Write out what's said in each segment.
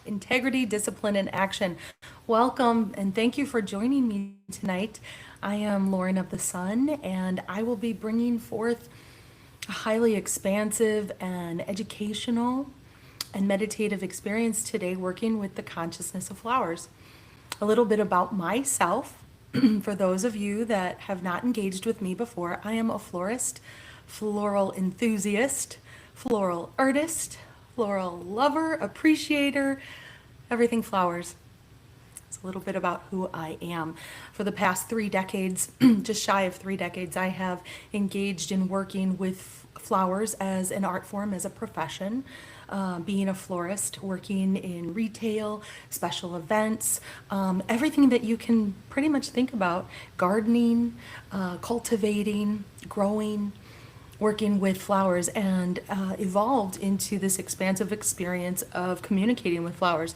Integrity, discipline, and action. Welcome and thank you for joining me tonight. I am Lauren of the Sun, and I will be bringing forth a highly expansive and educational and meditative experience today working with the consciousness of flowers. A little bit about myself. For those of you that have not engaged with me before, I am a florist, floral enthusiast, floral artist, floral lover, appreciator, everything flowers. It's a little bit about who I am. For the past 3 decades, just shy of 3 decades, I have engaged in working with flowers as an art form, as a profession, being a florist, working in retail, special events, everything that you can pretty much think about, gardening, cultivating, growing, working with flowers, and evolved into this expansive experience of communicating with flowers,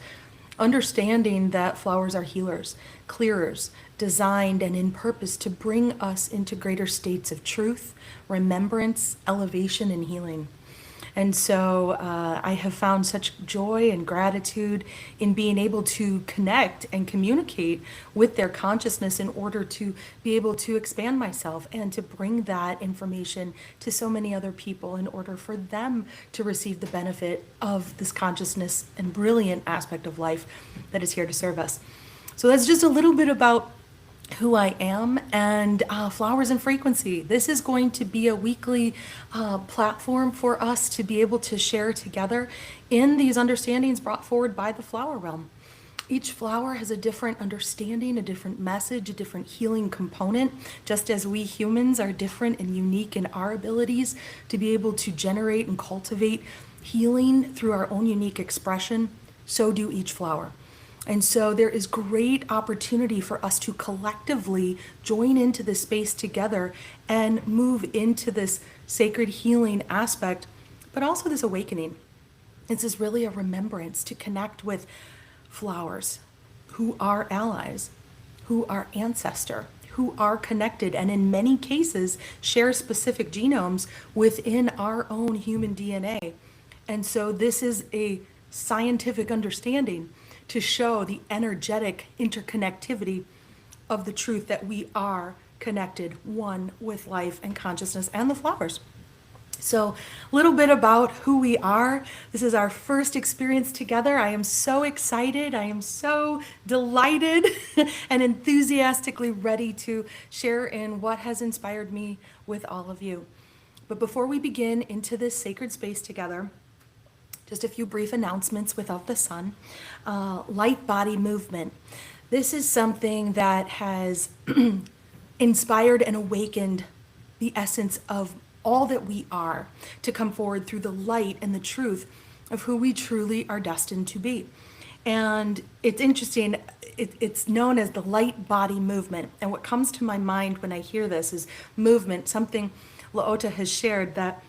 understanding that flowers are healers, clearers, designed and in purpose to bring us into greater states of truth, remembrance, elevation, and healing. And so I have found such joy and gratitude in being able to connect and communicate with their consciousness in order to be able to expand myself and to bring that information to so many other people in order for them to receive the benefit of this consciousness and brilliant aspect of life that is here to serve us. So that's just a little bit about who I am and Flowers and Frequency. This is going to be a weekly platform for us to be able to share together in these understandings brought forward by the flower realm. Each flower has a different understanding, a different message, a different healing component, just as we humans are different and unique in our abilities to be able to generate and cultivate healing through our own unique expression. So do each flower. And so there is great opportunity for us to collectively join into this space together and move into this sacred healing aspect, but also this awakening. This is really a remembrance to connect with flowers who are allies, who are ancestor, who are connected, and in many cases share specific genomes within our own human DNA. And so this is a scientific understanding to show the energetic interconnectivity of the truth that we are connected, one with life and consciousness and the flowers. So a little bit about who we are. This is our first experience together. I am so excited. I am so delighted and enthusiastically ready to share in what has inspired me with all of you. But before we begin into this sacred space together, just a few brief announcements with OfTheSun. Light body movement. This is something that has inspired and awakened the essence of all that we are to come forward through the light and the truth of who we truly are destined to be. And it's interesting, it's known as the light body movement. And what comes to my mind when I hear this is movement, something LaOta has shared that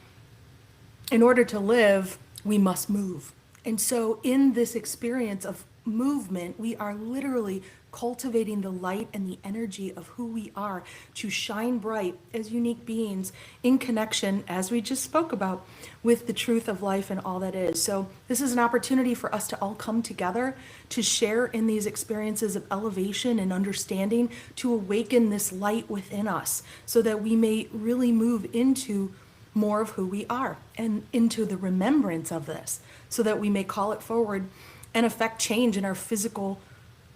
in order to live, we must move. And so in this experience of movement, we are literally cultivating the light and the energy of who we are to shine bright as unique beings in connection, as we just spoke about, with the truth of life and all that is. So this is an opportunity for us to all come together to share in these experiences of elevation and understanding, to awaken this light within us so that we may really move into more of who we are and into the remembrance of this so that we may call it forward and affect change in our physical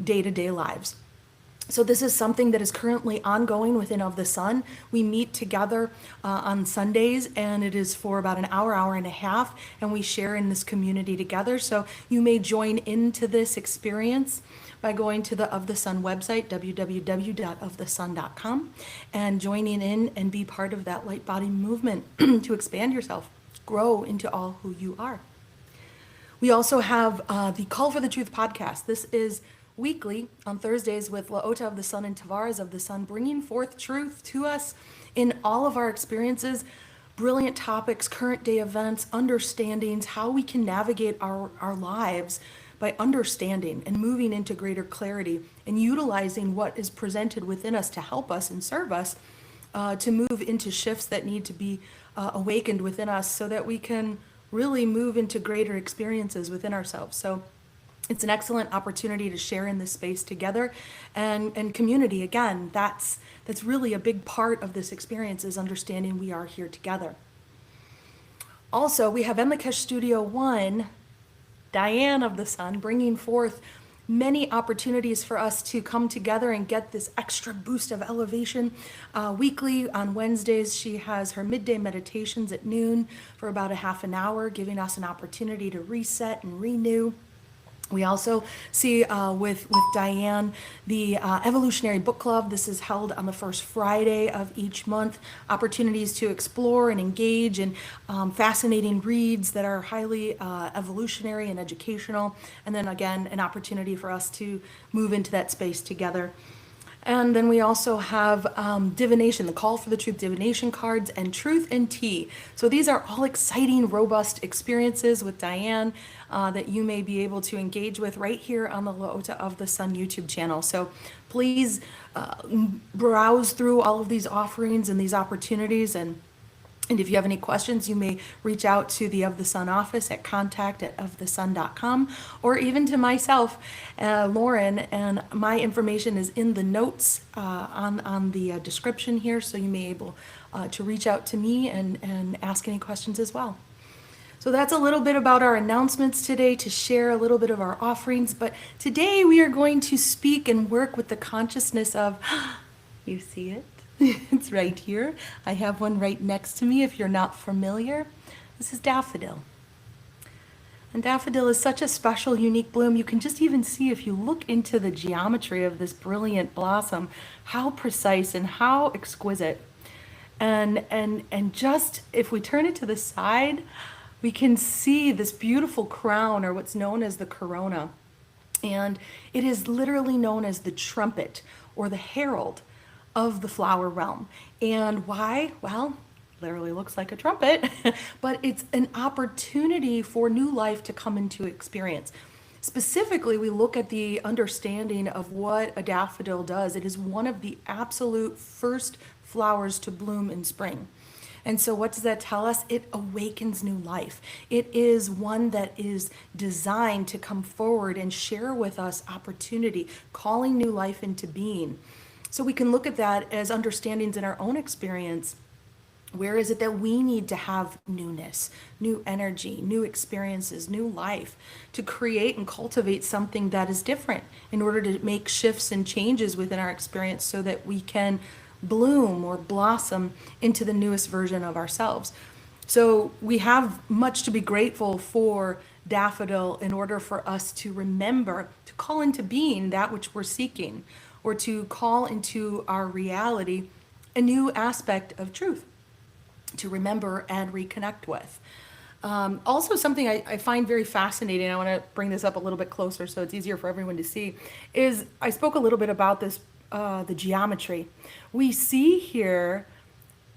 day-to-day lives. So this is something that is currently ongoing within OfTheSun. We meet together on Sundays, and it is for about an hour, hour and a half, and we share in this community together. So you may join into this experience by going to the OfTheSun website, www.ofthesun.com, and joining in and be part of that light body movement to expand yourself, grow into all who you are. We also have the Call for the Truth podcast. This is weekly on Thursdays with LaOta of the Sun and Tavares of the Sun, bringing forth truth to us in all of our experiences, brilliant topics, current day events, understandings, how we can navigate our lives by understanding and moving into greater clarity and utilizing what is presented within us to help us and serve us to move into shifts that need to be awakened within us so that we can really move into greater experiences within ourselves. So It's an excellent opportunity to share in this space together, and community. Again, that's really a big part of this experience, is understanding we are here together. Also, we have Emikesh Studio One, Diane of the Sun, bringing forth many opportunities for us to come together and get this extra boost of elevation. Weekly on Wednesdays, she has her midday meditations at noon for about a half an hour, giving us an opportunity to reset and renew. We also see with Diane the Evolutionary Book Club. This is held on the first Friday of each month. Opportunities to explore and engage in fascinating reads that are highly evolutionary and educational. And then again, an opportunity for us to move into that space together. And then we also have divination, the Call for the Truth divination cards, and Truth and Tea. So these are all exciting, robust experiences with Diane that you may be able to engage with right here on the LaOta of the Sun YouTube channel. So please browse through all of these offerings and these opportunities, and if you have any questions, you may reach out to the OfTheSun office at contact@ofthesun.com, or even to myself, Lauren, and my information is in the notes on the description here, so you may be able to reach out to me and ask any questions as well. So that's a little bit about our announcements today, to share a little bit of our offerings, but today we are going to speak and work with the consciousness of, you see it? It's right here. I have one right next to me if you're not familiar. This is Daffodil. And Daffodil is such a special, unique bloom. You can just even see, if you look into the geometry of this brilliant blossom, how precise and how exquisite. And just, if we turn it to the side, we can see this beautiful crown, or what's known as the corona. And it is literally known as the trumpet, or the herald of the flower realm. And why? Well, literally looks like a trumpet, but it's an opportunity for new life to come into experience. Specifically, we look at the understanding of what a daffodil does. It is one of the absolute first flowers to bloom in spring. And so what does that tell us? It awakens new life. It is one that is designed to come forward and share with us opportunity, calling new life into being. So we can look at that as understandings in our own experience. Where is it that we need to have newness, new energy, new experiences, new life, to create and cultivate something that is different in order to make shifts and changes within our experience so that we can bloom or blossom into the newest version of ourselves. So we have much to be grateful for Daffodil in order for us to remember to call into being that which we're seeking, or to call into our reality a new aspect of truth to remember and reconnect with. Also, something I find very fascinating, I want to bring this up a little bit closer so it's easier for everyone to see, is I spoke a little bit about this, the geometry. We see here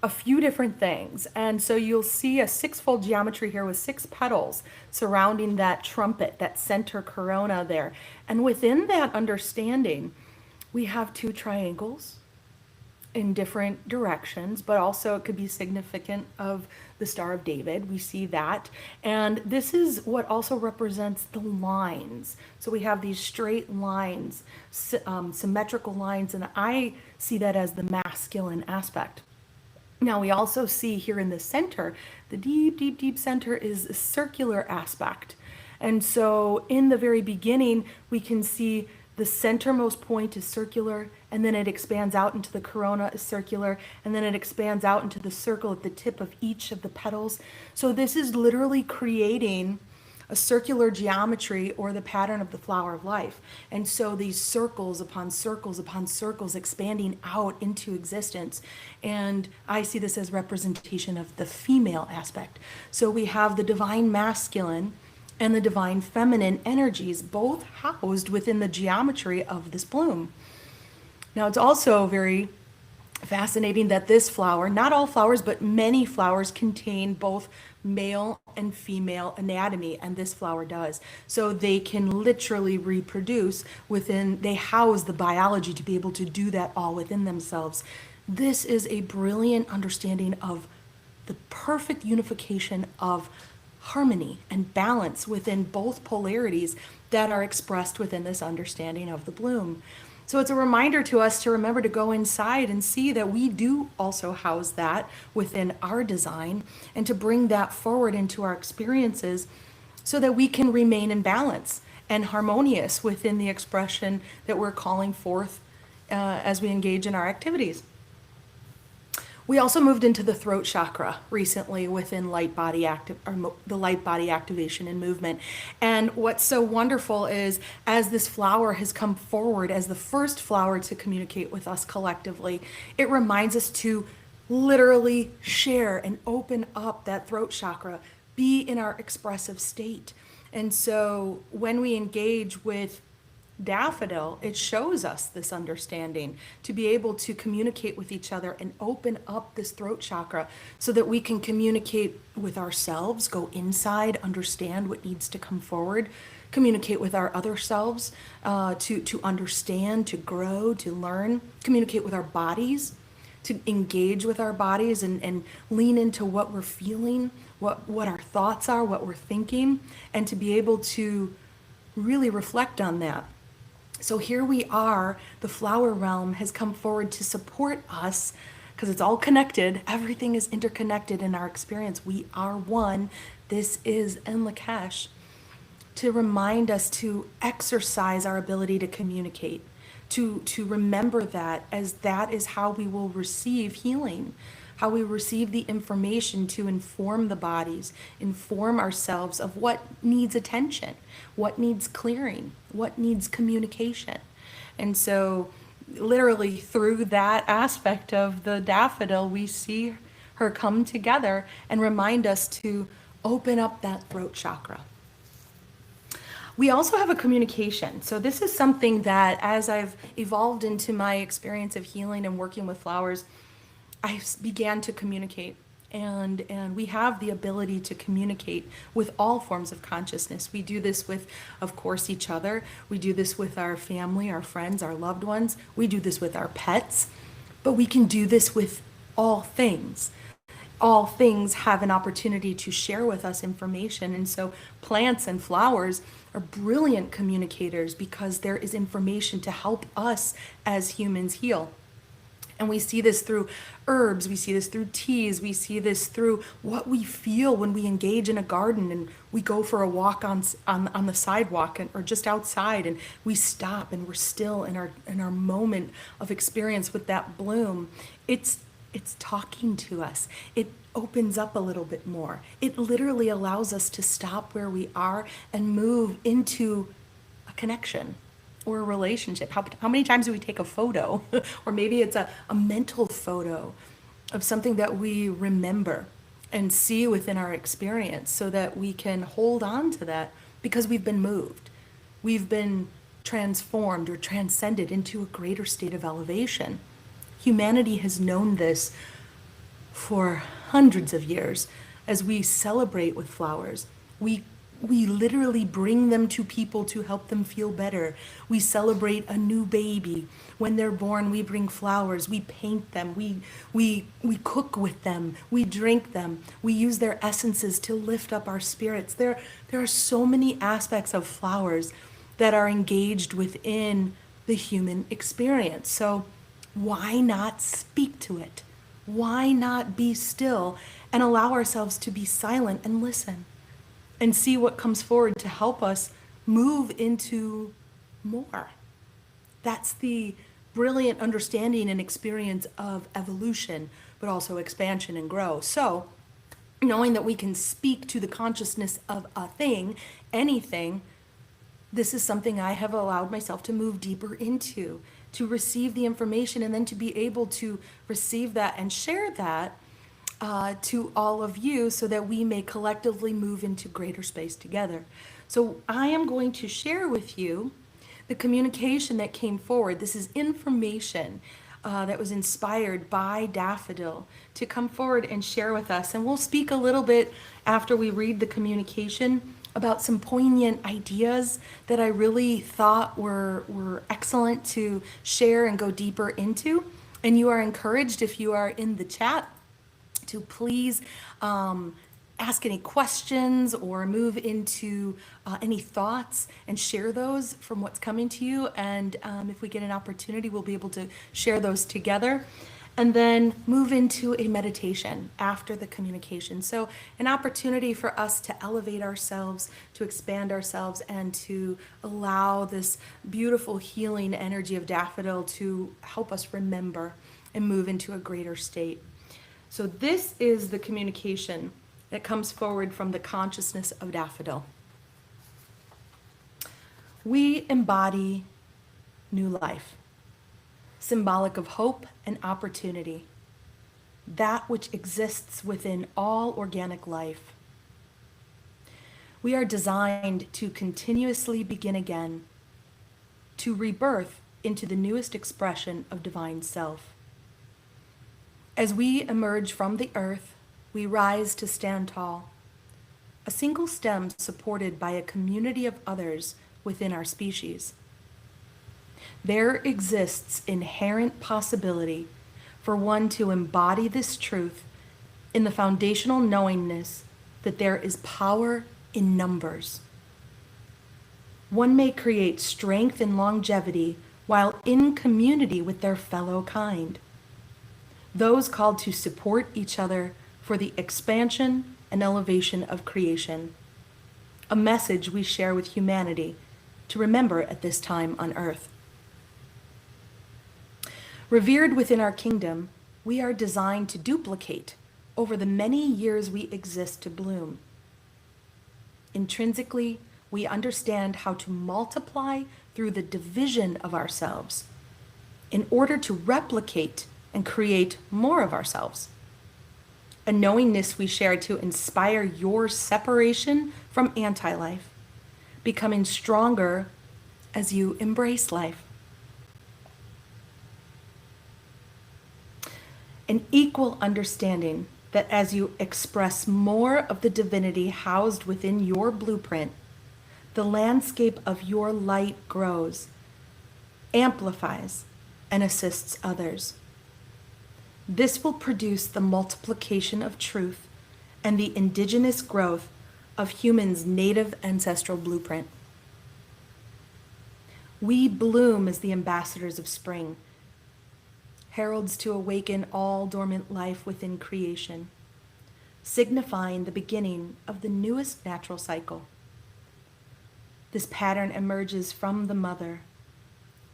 a few different things. And so you'll see a six-fold geometry here with 6 petals surrounding that trumpet, that center corona there. And within that understanding, we have 2 triangles in different directions, but also it could be significant of the Star of David. We see that. And this is what also represents the lines. So we have these straight lines, symmetrical lines, and I see that as the masculine aspect. Now we also see here in the center, the deep, deep, deep center is a circular aspect. And so in the very beginning, we can see the centermost point is circular, and then it expands out into the corona is circular, and then it expands out into the circle at the tip of each of the petals. So this is literally creating a circular geometry, or the pattern of the flower of life. And so these circles upon circles upon circles expanding out into existence. And I see this as representation of the female aspect. So we have the divine masculine and the divine feminine energies, both housed within the geometry of this bloom. Now, it's also very fascinating that this flower, not all flowers, but many flowers, contain both male and female anatomy, and this flower does. So they can literally reproduce within, they house the biology to be able to do that all within themselves. This is a brilliant understanding of the perfect unification of harmony and balance within both polarities that are expressed within this understanding of the bloom. So it's a reminder to us to remember to go inside and see that we do also house that within our design, and to bring that forward into our experiences so that we can remain in balance and harmonious within the expression that we're calling forth as we engage in our activities. We also moved into the throat chakra recently within the light body activation and movement. And what's so wonderful is, as this flower has come forward as the first flower to communicate with us collectively, it reminds us to literally share and open up that throat chakra, be in our expressive state. And so when we engage with Daffodil, it shows us this understanding to be able to communicate with each other and open up this throat chakra so that we can communicate with ourselves, go inside, understand what needs to come forward, communicate with our other selves, to understand, to grow, to learn, communicate with our bodies, to engage with our bodies and lean into what we're feeling, what our thoughts are, what we're thinking, and to be able to really reflect on that. So here we are, the flower realm has come forward to support us, because it's all connected. Everything is interconnected in our experience. We are one. This is Enlikesh, to remind us to exercise our ability to communicate, to remember that, as that is how we will receive healing, how we receive the information to inform the bodies, inform ourselves of what needs attention, what needs clearing, what needs communication. And so literally through that aspect of the daffodil, we see her come together and remind us to open up that throat chakra. We also have a communication. So this is something that, as I've evolved into my experience of healing and working with flowers, I began to communicate, and we have the ability to communicate with all forms of consciousness. We do this with, of course, each other. We do this with our family, our friends, our loved ones. We do this with our pets, but we can do this with all things. All things have an opportunity to share with us information, and so plants and flowers are brilliant communicators because there is information to help us as humans heal. And we see this through herbs, we see this through teas, we see this through what we feel when we engage in a garden and we go for a walk on the sidewalk or just outside, and we stop and we're still in our moment of experience with that bloom. It's talking to us. It opens up a little bit more. It literally allows us to stop where we are and move into a connection or a relationship. How many times do we take a photo? Or maybe it's a mental photo of something that we remember and see within our experience, so that we can hold on to that because we've been moved. We've been transformed or transcended into a greater state of elevation. Humanity has known this for hundreds of years. As we celebrate with flowers, we literally bring them to people to help them feel better. We celebrate a new baby. When they're born, we bring flowers, we paint them, we cook with them, we drink them, we use their essences to lift up our spirits. There are so many aspects of flowers that are engaged within the human experience. So why not speak to it? Why not be still and allow ourselves to be silent and listen and see what comes forward to help us move into more? That's the brilliant understanding and experience of evolution, but also expansion and growth. So knowing that we can speak to the consciousness of a thing, anything, this is something I have allowed myself to move deeper into, to receive the information and then to be able to receive that and share that to all of you, so that we may collectively move into greater space together. So I am going to share with you the communication that came forward. This is information that was inspired by Daffodil to come forward and share with us. And we'll speak a little bit after we read the communication about some poignant ideas that I really thought were excellent to share and go deeper into. And you are encouraged, if you are in the chat, to please ask any questions or move into any thoughts and share those from what's coming to you. And if we get an opportunity, we'll be able to share those together. And then move into a meditation after the communication. So, an opportunity for us to elevate ourselves, to expand ourselves, and to allow this beautiful healing energy of Daffodil to help us remember and move into a greater state. So, this is the communication that comes forward from the consciousness of Daffodil. We embody new life, symbolic of hope and opportunity, that which exists within all organic life. We are designed to continuously begin again, to rebirth into the newest expression of divine self. As we emerge from the earth, we rise to stand tall, a single stem supported by a community of others within our species. There exists inherent possibility for one to embody this truth in the foundational knowingness that there is power in numbers. One may create strength and longevity while in community with their fellow kind, those called to support each other for the expansion and elevation of creation, a message we share with humanity to remember at this time on earth. Revered within our kingdom, we are designed to duplicate over the many years we exist to bloom. Intrinsically, we understand how to multiply through the division of ourselves in order to replicate and create more of ourselves. A knowingness we share to inspire your separation from anti-life, becoming stronger as you embrace life. An equal understanding that as you express more of the divinity housed within your blueprint, the landscape of your light grows, amplifies, and assists others. This will produce the multiplication of truth and the indigenous growth of humans' native ancestral blueprint. We bloom as the ambassadors of spring, heralds to awaken all dormant life within creation, signifying the beginning of the newest natural cycle. This pattern emerges from the Mother,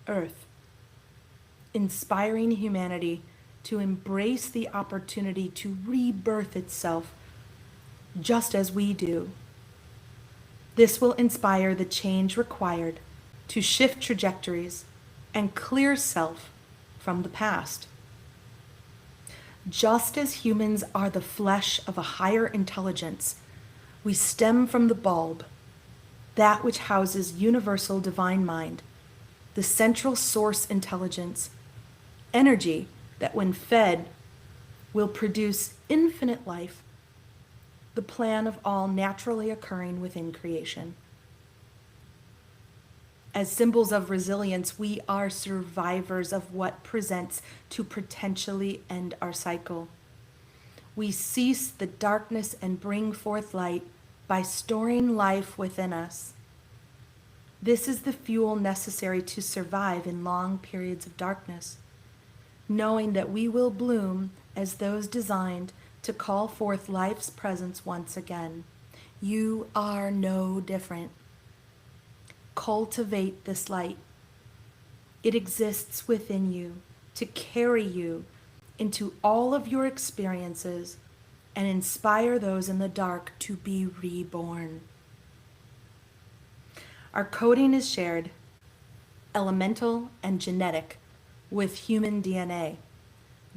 Earth, inspiring humanity to embrace the opportunity to rebirth itself just as we do. This will inspire the change required to shift trajectories and clear self from the past. Just as humans are the flesh of a higher intelligence, we stem from the bulb, that which houses universal divine mind, the central source intelligence, energy that when fed will produce infinite life, the plan of all naturally occurring within creation. As symbols of resilience, we are survivors of what presents to potentially end our cycle. We cease the darkness and bring forth light by storing life within us. This is the fuel necessary to survive in long periods of darkness, knowing that we will bloom as those designed to call forth life's presence once again. You are no different. Cultivate this light. It exists within you to carry you into all of your experiences and inspire those in the dark to be reborn. Our coding is shared, elemental and genetic, with human DNA,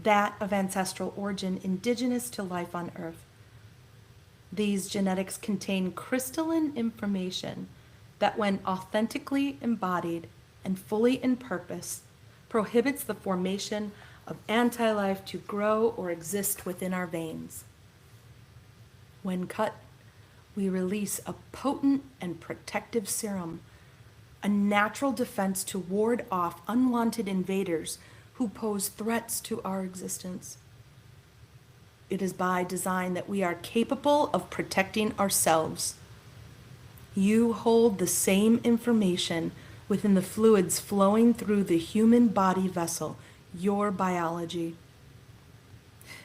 that of ancestral origin indigenous to life on Earth. These genetics contain crystalline information that, when authentically embodied and fully in purpose, prohibits the formation of anti-life to grow or exist within our veins. When cut, we release a potent and protective serum, a natural defense to ward off unwanted invaders who pose threats to our existence. It is by design that we are capable of protecting ourselves. You hold the same information within the fluids flowing through the human body vessel, your biology.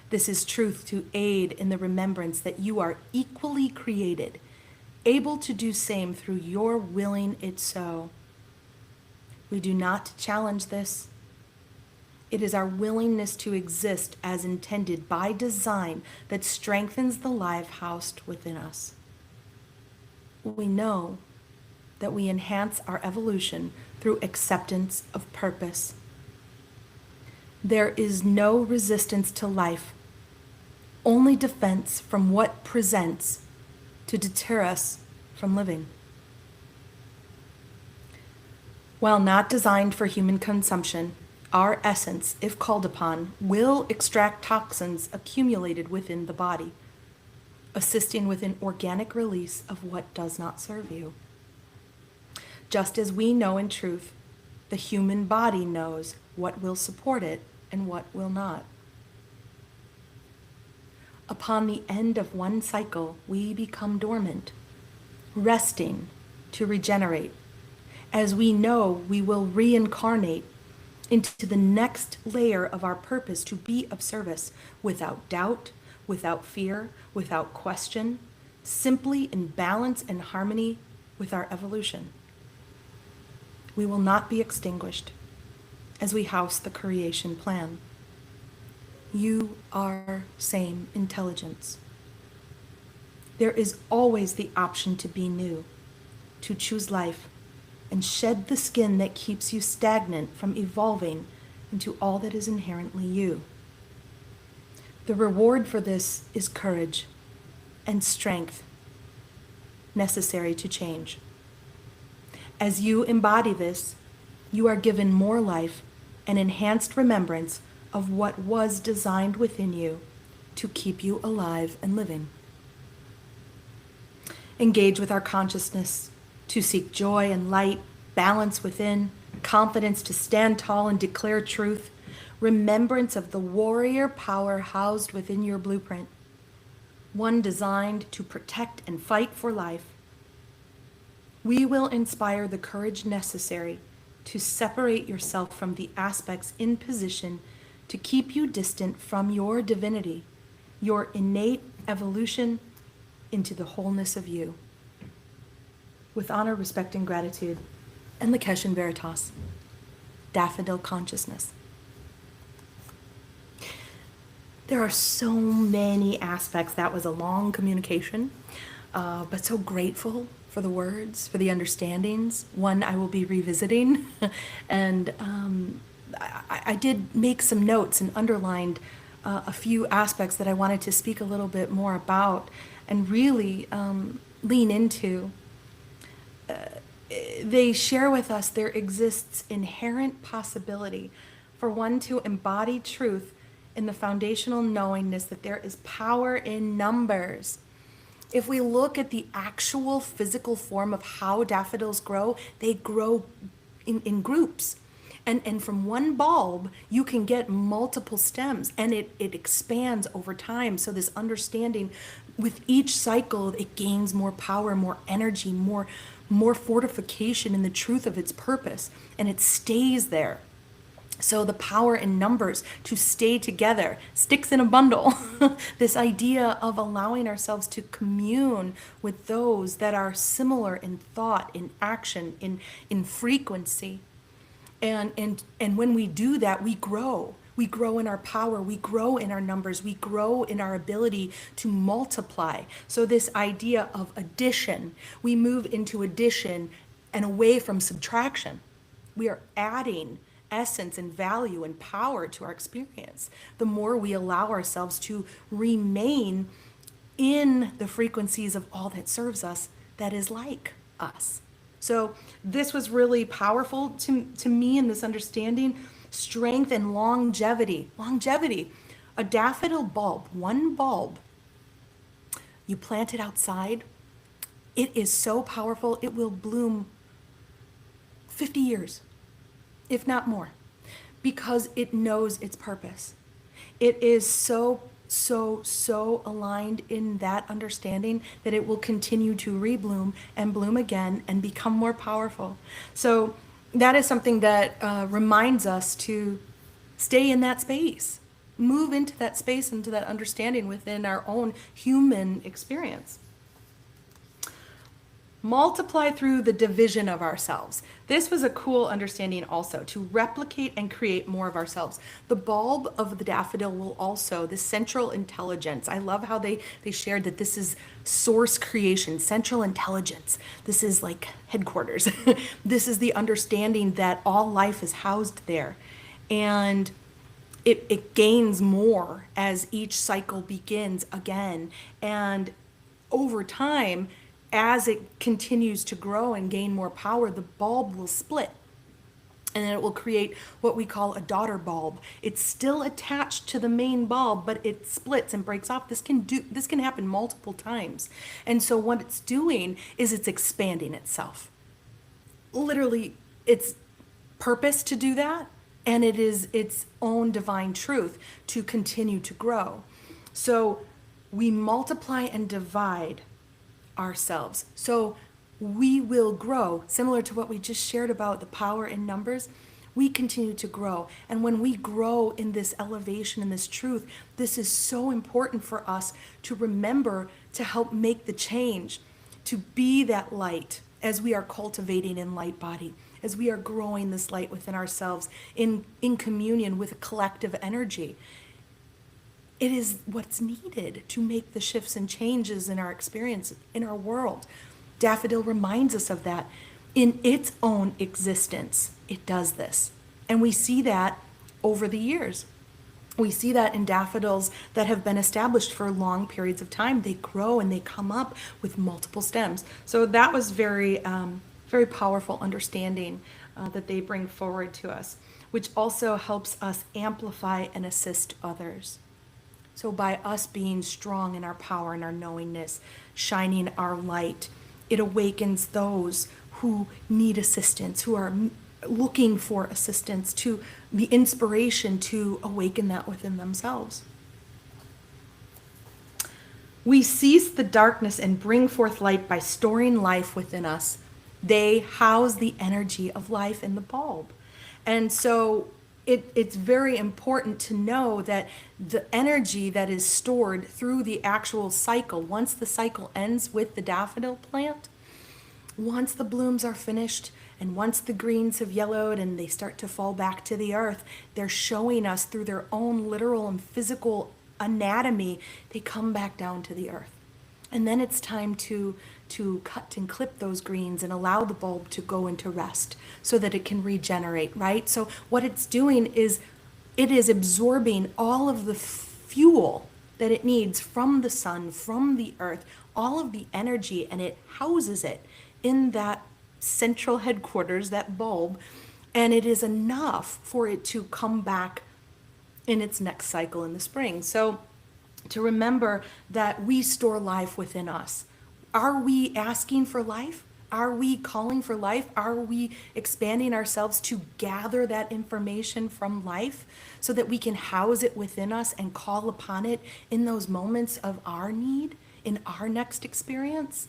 This is truth to aid in the remembrance that you are equally created, able to do same through your willing it so. We do not challenge this. It is our willingness to exist as intended by design that strengthens the life housed within us. We know that we enhance our evolution through acceptance of purpose. There is no resistance to life, only defense from what presents to deter us from living. While not designed for human consumption, our essence, if called upon, will extract toxins accumulated within the body, assisting with an organic release of what does not serve you. Just as we know in truth, the human body knows what will support it and what will not. Upon the end of one cycle, we become dormant, resting to regenerate, as we know we will reincarnate into the next layer of our purpose to be of service without doubt, without fear, without question, simply in balance and harmony with our evolution. We will not be extinguished as we house the creation plan. You are same intelligence. There is always the option to be new, to choose life, and shed the skin that keeps you stagnant from evolving into all that is inherently you. The reward for this is courage and strength necessary to change. As you embody this, you are given more life and enhanced remembrance of what was designed within you to keep you alive and living. Engage with our consciousness to seek joy and light, balance within, confidence to stand tall and declare truth, remembrance of the warrior power housed within your blueprint, one designed to protect and fight for life. We will inspire the courage necessary to separate yourself from the aspects in position to keep you distant from your divinity, your innate evolution into the wholeness of you. With honor, respect, and gratitude, and Lakesh in Veritas, Daffodil Consciousness. There are so many aspects. That was a long communication, but so grateful for the words, for the understandings. One I will be revisiting, and I did make some notes and underlined a few aspects that I wanted to speak a little bit more about and really lean into. They share with us there exists inherent possibility for one to embody truth in the foundational knowingness that there is power in numbers. If we look at the actual physical form of how daffodils grow, they grow in groups. And from one bulb, you can get multiple stems, and it expands over time. So this understanding, with each cycle, it gains more power, more energy, more fortification in the truth of its purpose, and it stays there. So the power in numbers to stay together, sticks in a bundle. This idea of allowing ourselves to commune with those that are similar in thought, in action, in frequency. And when we do that, we grow. We grow in our power, we grow in our numbers, we grow in our ability to multiply. So this idea of addition, we move into addition and away from subtraction. We are adding essence and value and power to our experience. The more we allow ourselves to remain in the frequencies of all that serves us, that is like us. So this was really powerful to me in this understanding. Strength and longevity. Longevity. A daffodil bulb, one bulb, you plant it outside, it is so powerful, it will bloom 50 years, if not more, because it knows its purpose. It is so so aligned in that understanding that it will continue to rebloom and bloom again and become more powerful. So that is something that reminds us to stay in that space, move into that space, into that understanding within our own human experience. Multiply through the division of ourselves. This was a cool understanding also, to replicate and create more of ourselves. The bulb of the daffodil will also, the central intelligence. I love how they shared that this is source creation, central intelligence. This is like headquarters. This is the understanding that all life is housed there. And it gains more as each cycle begins again. And over time, as it continues to grow and gain more power, the bulb will split. And then it will create what we call a daughter bulb. It's still attached to the main bulb, but it splits and breaks off. This can happen multiple times. And so what it's doing is it's expanding itself. Literally, its purpose to do that, and it is its own divine truth to continue to grow. So we multiply and divide ourselves. So we will grow, similar to what we just shared about the power in numbers. We continue to grow. And when we grow in this elevation and this truth, this is so important for us to remember to help make the change, to be that light as we are cultivating in light body, as we are growing this light within ourselves in communion with a collective energy. It is what's needed to make the shifts and changes in our experience, in our world. Daffodil reminds us of that. In its own existence, it does this. And we see that over the years. We see that in daffodils that have been established for long periods of time. They grow and they come up with multiple stems. So that was very powerful understanding that they bring forward to us, which also helps us amplify and assist others. So by us being strong in our power and our knowingness, shining our light, it awakens those who need assistance, who are looking for assistance, to the inspiration to awaken that within themselves. We seize the darkness and bring forth light by storing life within us. They house the energy of life in the bulb. And so it's very important to know that the energy that is stored through the actual cycle, once the cycle ends with the daffodil plant, once the blooms are finished and once the greens have yellowed and they start to fall back to the earth, they're showing us through their own literal and physical anatomy, they come back down to the earth. And then it's time to cut and clip those greens and allow the bulb to go into rest so that it can regenerate, right? So what it's doing is it is absorbing all of the fuel that it needs from the sun, from the earth, all of the energy, and it houses it in that central headquarters, that bulb, and it is enough for it to come back in its next cycle in the spring. So to remember that we store life within us. Are we asking for life? Are we calling for life? Are we expanding ourselves to gather that information from life so that we can house it within us and call upon it in those moments of our need, in our next experience?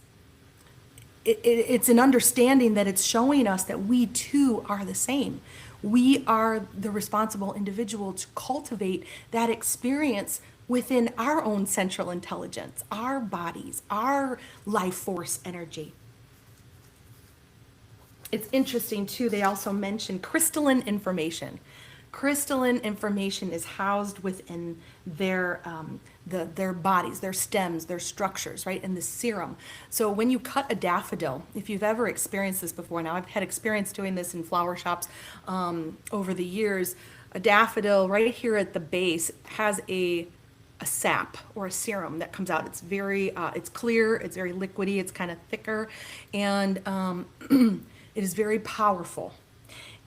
It's an understanding that it's showing us that we too are the same. We are the responsible individual to cultivate that experience within our own central intelligence, our bodies, our life force energy. It's interesting too, they also mention crystalline information. Crystalline information is housed within their bodies, their stems, their structures, right, in the serum. So when you cut a daffodil, if you've ever experienced this before, now I've had experience doing this in flower shops over the years, a daffodil right here at the base has a sap or a serum that comes out. It's very, it's clear, it's very liquidy, it's kind of thicker, and it is very powerful.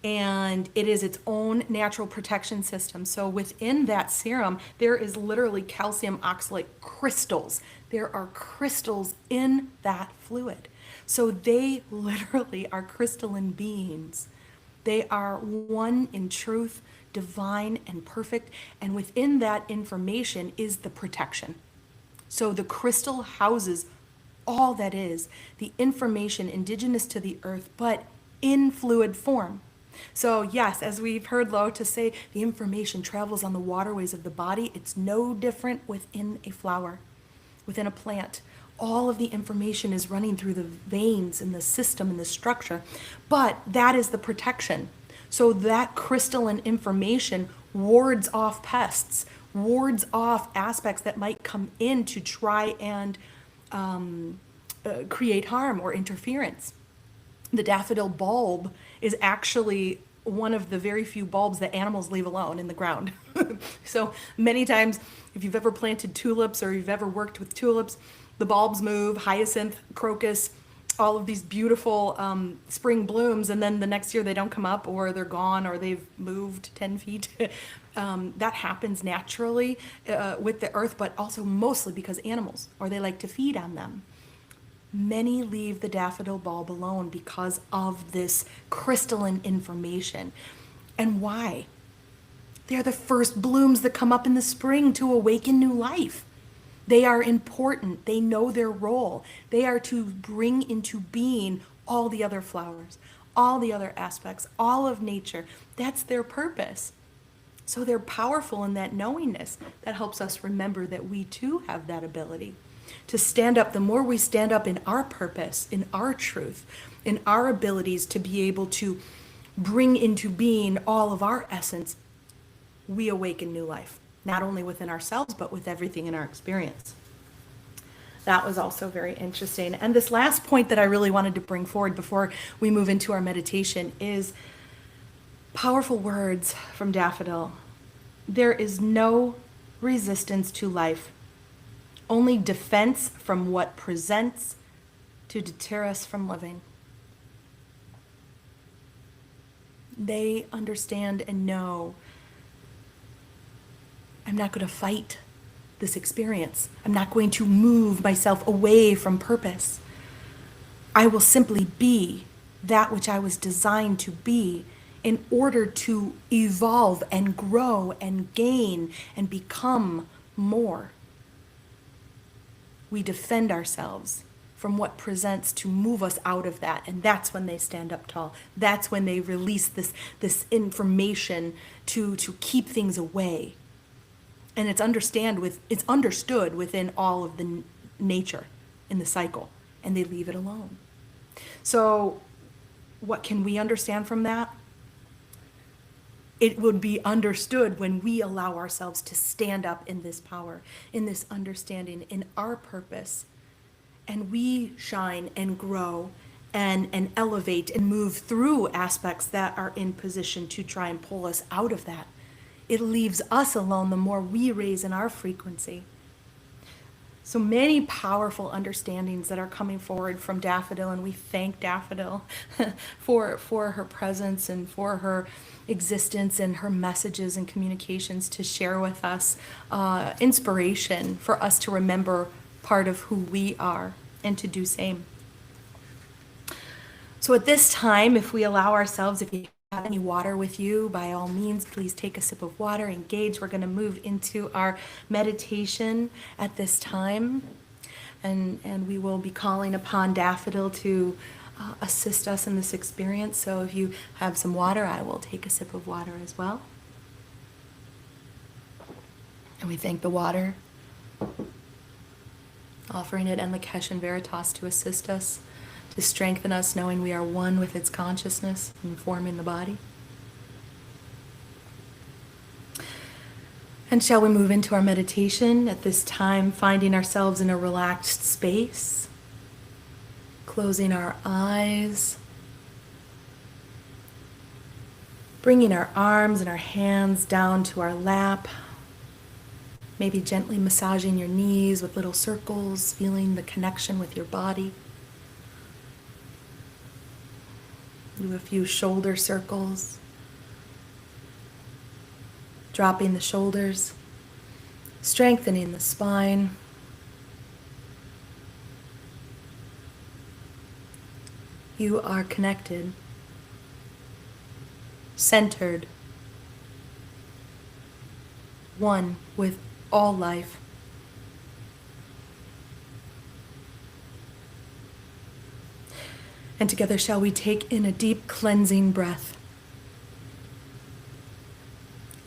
And it is its own natural protection system. So within that serum, there is literally calcium oxalate crystals. There are crystals in that fluid. So they literally are crystalline beings. They are one in truth, divine and perfect. And within that information is the protection. So the crystal houses all that is, the information indigenous to the earth, but in fluid form. So yes, as we've heard LaOta say, the information travels on the waterways of the body. It's no different within a flower, within a plant. All of the information is running through the veins and the system and the structure, but that is the protection. So that crystalline information wards off pests, wards off aspects that might come in to try and create harm or interference. The daffodil bulb is actually one of the very few bulbs that animals leave alone in the ground. So many times, if you've ever planted tulips or you've ever worked with tulips, the bulbs move, hyacinth, crocus, all of these beautiful spring blooms, and then the next year they don't come up, or they're gone, or they've moved 10 feet. That happens naturally with the earth, but also mostly because animals, or they like to feed on them. Many leave the daffodil bulb alone because of this crystalline information. And why? They're the first blooms that come up in the spring to awaken new life. They are important. They know their role. They are to bring into being all the other flowers, all the other aspects, all of nature. That's their purpose. So they're powerful in that knowingness that helps us remember that we too have that ability to stand up. The more we stand up in our purpose, in our truth, in our abilities to be able to bring into being all of our essence, we awaken new life, not only within ourselves, but with everything in our experience. That was also very interesting. And this last point that I really wanted to bring forward before we move into our meditation is powerful words from Daffodil. There is no resistance to life, only defense from what presents to deter us from living. They understand and know, I'm not going to fight this experience. I'm not going to move myself away from purpose. I will simply be that which I was designed to be in order to evolve and grow and gain and become more. We defend ourselves from what presents to move us out of that. And that's when they stand up tall. That's when they release this information to keep things away. And it's understood within all of the nature in the cycle, and they leave it alone. So what can we understand from that? It would be understood when we allow ourselves to stand up in this power, in this understanding, in our purpose, and we shine and grow and elevate and move through aspects that are in position to try and pull us out of that. It leaves us alone the more we raise in our frequency. So many powerful understandings that are coming forward from Daffodil, and we thank Daffodil for her presence and for her existence and her messages and communications to share with us inspiration for us to remember part of who we are and to do same. So at this time, if we allow ourselves, if you have any water with you, by all means, please take a sip of water, engage. We're going to move into our meditation at this time, and we will be calling upon Daffodil to assist us in this experience. So if you have some water, I will take a sip of water as well. And we thank the water, offering it Enlakesh and Veritas to assist us, to strengthen us, knowing we are one with its consciousness and forming the body. And shall we move into our meditation at this time, finding ourselves in a relaxed space, closing our eyes, bringing our arms and our hands down to our lap, maybe gently massaging your knees with little circles, feeling the connection with your body. Do a few shoulder circles, dropping the shoulders, strengthening the spine. You are connected, centered, one with all life. And together shall we take in a deep cleansing breath,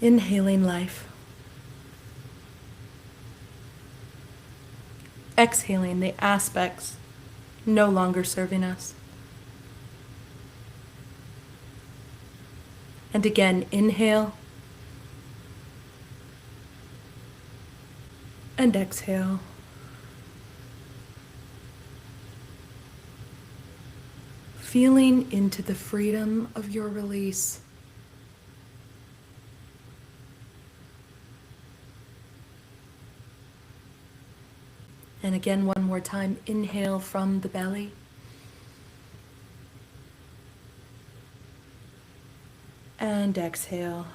inhaling life, exhaling the aspects no longer serving us. And again, inhale and exhale. Feeling into the freedom of your release. And again, one more time, inhale from the belly. And exhale.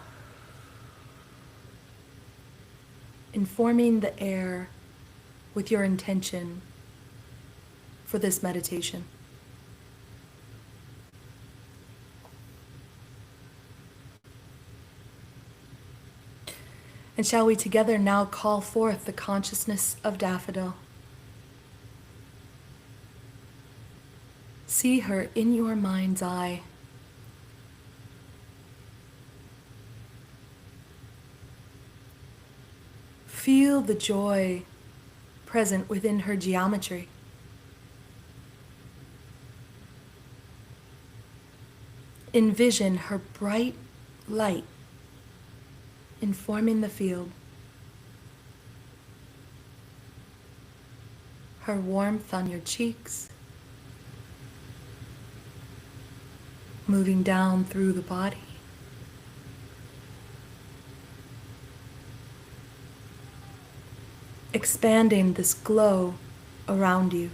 Informing the air with your intention for this meditation. And shall we together now call forth the consciousness of Daffodil? See her in your mind's eye. Feel the joy present within her geometry. Envision her bright light informing the field. Her warmth on your cheeks, moving down through the body. Expanding this glow around you.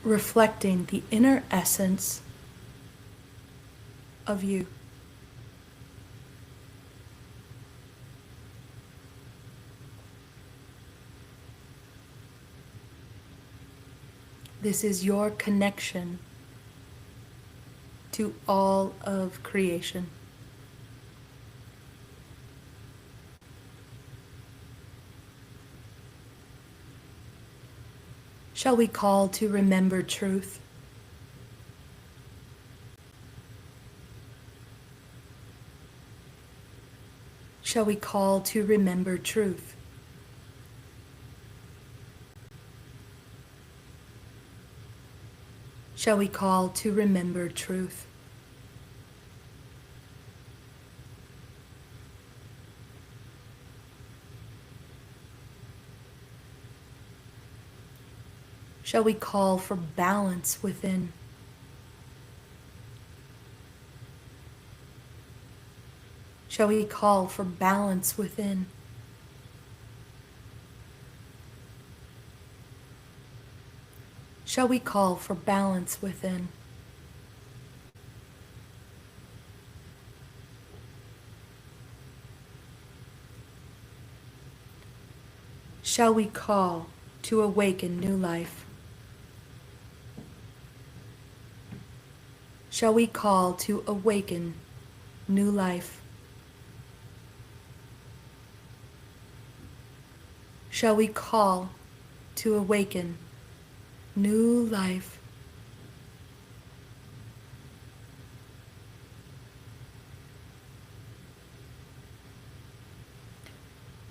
Reflecting the inner essence of you. This is your connection to all of creation. Shall we call to remember truth? Shall we call to remember truth? Shall we call to remember truth? Shall we call for balance within? Shall we call for balance within? Shall we call for balance within? Shall we call to awaken new life? Shall we call to awaken new life? Shall we call to awaken new life?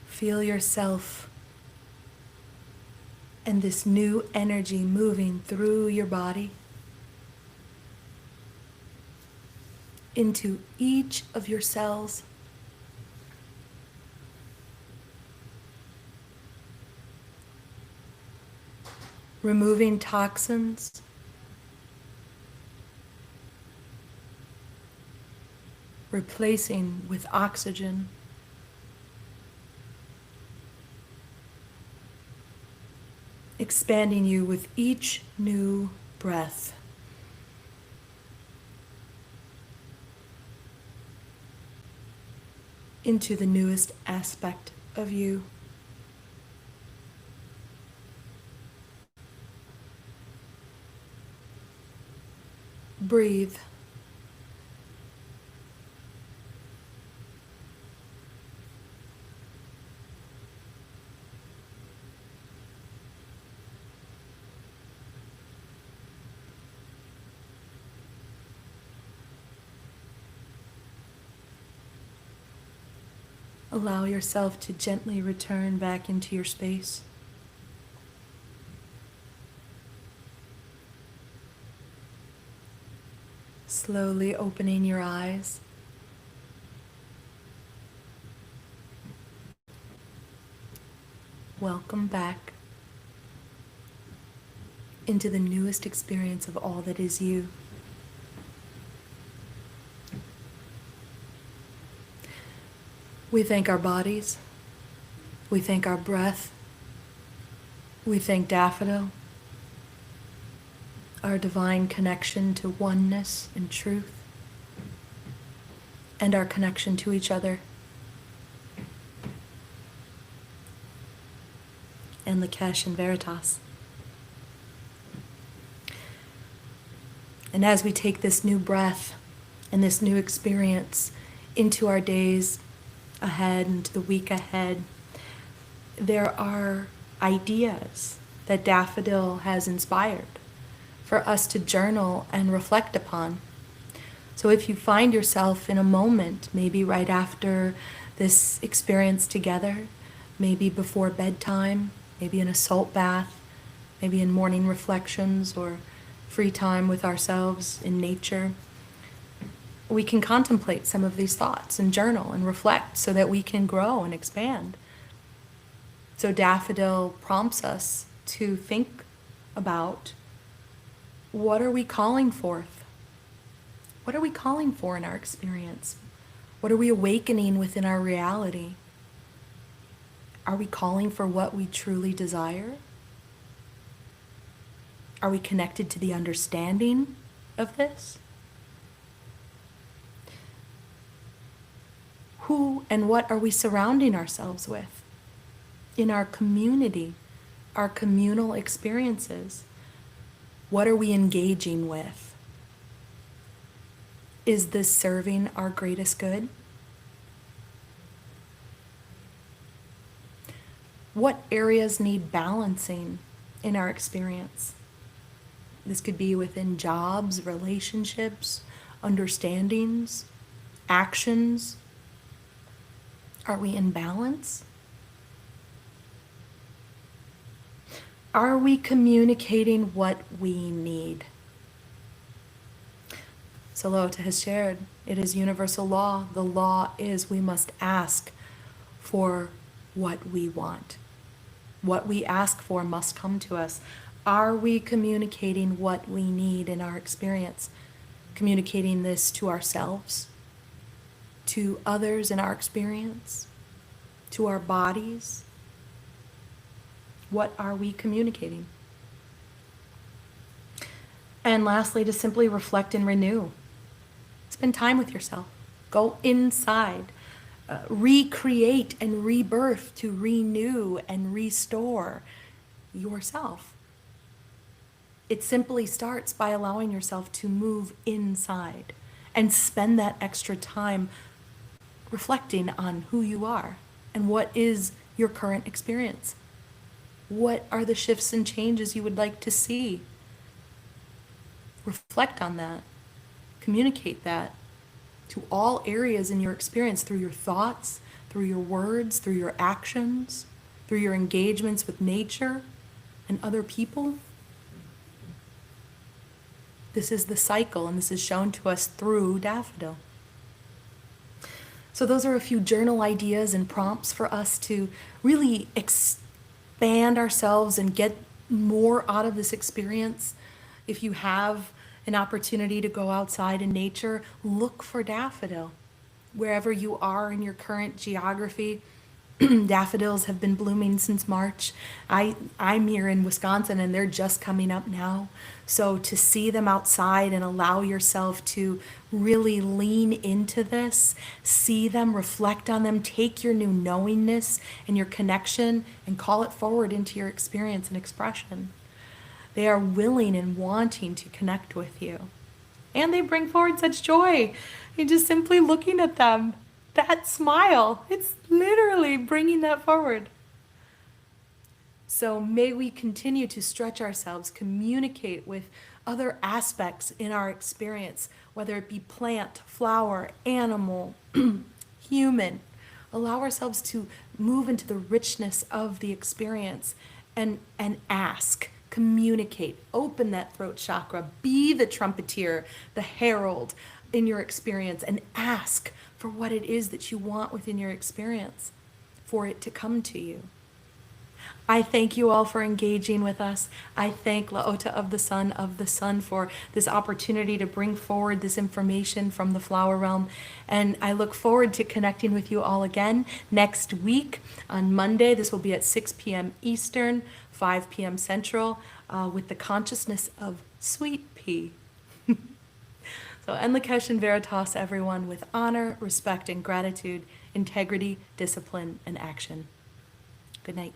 Feel yourself and this new energy moving through your body into each of your cells. Removing toxins, replacing with oxygen, expanding you with each new breath. Into the newest aspect of you. Breathe. Allow yourself to gently return back into your space. Slowly opening your eyes. Welcome back into the newest experience of all that is you. We thank our bodies. We thank our breath. We thank Daffodil, our divine connection to oneness and truth, and our connection to each other, and Lakesh and Veritas. And as we take this new breath and this new experience into our days ahead and the week ahead, there are ideas that Daffodil has inspired for us to journal and reflect upon. So if you find yourself in a moment, maybe right after this experience together, maybe before bedtime, maybe in a salt bath, maybe in morning reflections or free time with ourselves in nature, we can contemplate some of these thoughts and journal and reflect so that we can grow and expand. So Daffodil prompts us to think about, what are we calling forth? What are we calling for in our experience? What are we awakening within our reality? Are we calling for what we truly desire? Are we connected to the understanding of this? Who and what are we surrounding ourselves with in our community, our communal experiences? What are we engaging with? Is this serving our greatest good? What areas need balancing in our experience? This could be within jobs, relationships, understandings, actions. Are we in balance? Are we communicating what we need? So LaOta has shared, it is universal law. The law is we must ask for what we want. What we ask for must come to us. Are we communicating what we need in our experience? Communicating this to ourselves, to others in our experience, to our bodies? What are we communicating? And lastly, to simply reflect and renew. Spend time with yourself. Go inside. Recreate and rebirth, to renew and restore yourself. It simply starts by allowing yourself to move inside and spend that extra time reflecting on who you are and what is your current experience. What are the shifts and changes you would like to see? Reflect on that. Communicate that to all areas in your experience through your thoughts, through your words, through your actions, through your engagements with nature and other people. This is the cycle, and this is shown to us through Daffodil. So those are a few journal ideas and prompts for us to really expand ourselves and get more out of this experience. If you have an opportunity to go outside in nature, look for Daffodil. Wherever you are in your current geography, daffodils have been blooming since March. I'm here in Wisconsin and they're just coming up now. So to see them outside and allow yourself to really lean into this, see them, reflect on them, take your new knowingness and your connection and call it forward into your experience and expression. They are willing and wanting to connect with you. And they bring forward such joy. You're just simply looking at them. That smile, it's literally bringing that forward. So may we continue to stretch ourselves, communicate with other aspects in our experience, whether it be plant, flower, animal, human. allow ourselves to move into the richness of the experience and ask, communicate, open that throat chakra, be the trumpeter, the herald in your experience, and ask for what it is that you want within your experience, for it to come to you. I thank you all for engaging with us. I thank LaOta of the Sun for this opportunity to bring forward this information from the flower realm. And I look forward to connecting with you all again next week on Monday. This will be at 6 p.m. Eastern, 5 p.m. Central, with the consciousness of sweet pea. So, En Lakesh and Veritas, everyone, with honor, respect, and gratitude, integrity, discipline, and action. Good night.